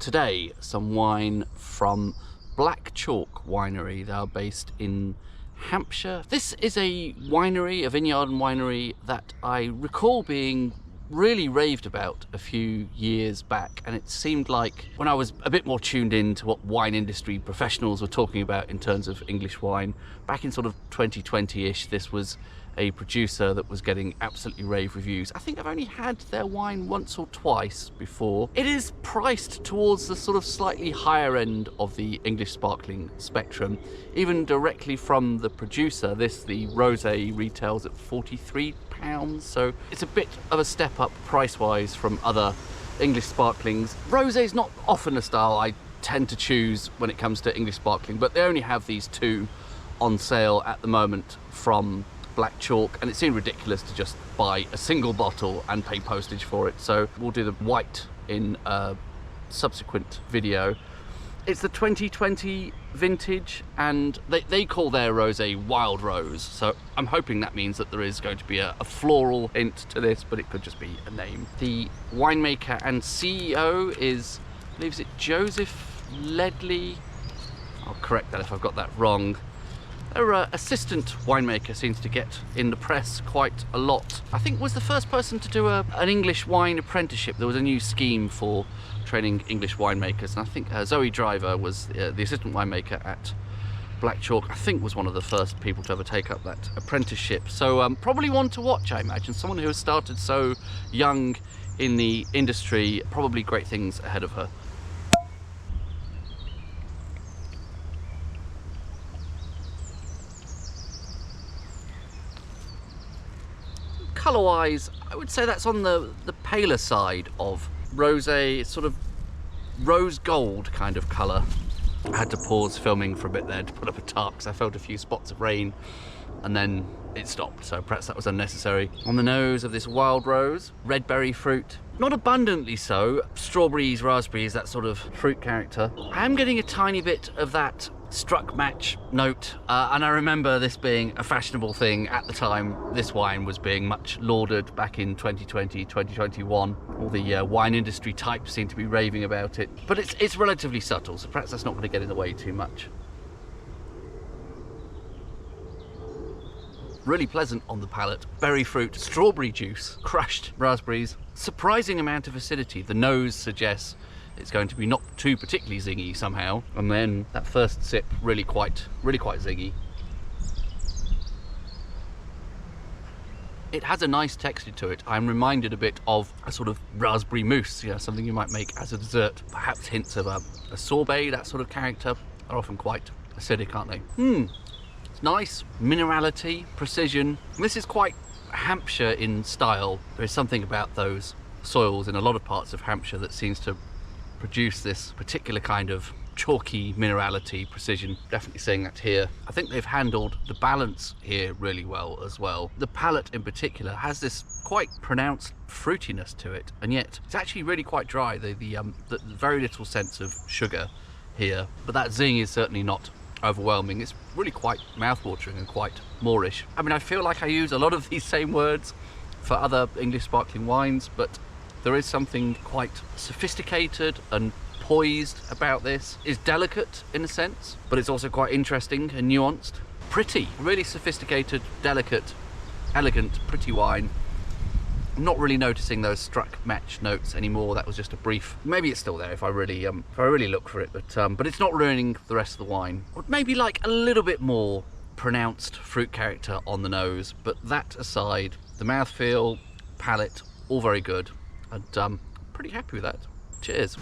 today some wine from Black Chalk Winery. They are based in Hampshire. This is a winery, a vineyard and winery that I recall being really raved about a few years back, and it seemed like when I was a bit more tuned in to what wine industry professionals were talking about in terms of English wine back in sort of 2020-ish, this was a producer that was getting absolutely rave reviews. I think I've only had their wine once or twice before. It is priced towards the sort of slightly higher end of the English sparkling spectrum. Even directly from the producer, the rosé retails at £43, so it's a bit of a step up price-wise from other English sparklings. Rosé is not often a style I tend to choose when it comes to English sparkling, but they only have these two on sale at the moment from Black Chalk, and it seemed ridiculous to just buy a single bottle and pay postage for it, so we'll do the white in a subsequent video. It's the 2020 vintage, and they call their rosé Wild Rose, so I'm hoping that means that there is going to be a floral hint to this, but it could just be a name. The winemaker and CEO is, I believe, is it Joseph Ledley? I'll correct that if I've got that wrong. Their assistant winemaker seems to get in the press quite a lot. I think was the first person to do an English wine apprenticeship. There was a new scheme for training English winemakers, and I think Zoe Driver was the assistant winemaker at Black Chalk. I think was one of the first people to ever take up that apprenticeship. So probably one to watch, I imagine. Someone who has started so young in the industry, probably great things ahead of her. Colour-wise, I would say that's on the paler side of rosé. It's sort of rose gold kind of colour. I had to pause filming for a bit there to put up a tarp because I felt a few spots of rain and then it stopped, so perhaps that was unnecessary. On the nose of this wild rose, red berry fruit, not abundantly so, strawberries, raspberries, that sort of fruit character. I am getting a tiny bit of that struck match note, and I remember this being a fashionable thing at the time. This wine was being much lauded back in 2020, 2021. All the wine industry types seem to be raving about it, but it's relatively subtle, so perhaps that's not going to get in the way too much. Really pleasant on the palate. Berry fruit, strawberry juice, crushed raspberries, surprising amount of acidity. The nose suggests it's going to be not too particularly zingy somehow, and then that first sip really quite zingy. It has a nice texture to it. I'm reminded a bit of a sort of raspberry mousse, something you might make as a dessert. Perhaps hints of a sorbet, that sort of character. Are often quite acidic, aren't they? It's nice, minerality, precision. This is quite Hampshire in style. There is something about those soils in a lot of parts of Hampshire that seems to produce this particular kind of chalky minerality, precision. Definitely seeing that here. I think they've handled the balance here really well as well. The palate in particular has this quite pronounced fruitiness to it, and yet it's actually really quite dry. The very little sense of sugar here, but that zing is certainly not overwhelming. It's really quite mouth-watering and quite moreish. I mean, I feel like I use a lot of these same words for other English sparkling wines, but there is something quite sophisticated and poised about this. It's delicate in a sense, but it's also quite interesting and nuanced. Pretty, really sophisticated, delicate, elegant, pretty wine. I'm not really noticing those struck match notes anymore. That was just a brief. Maybe it's still there if I really look for it, but it's not ruining the rest of the wine. Would maybe like a little bit more pronounced fruit character on the nose, but that aside, the mouthfeel, palate, all very good. And I'm pretty happy with that. Cheers.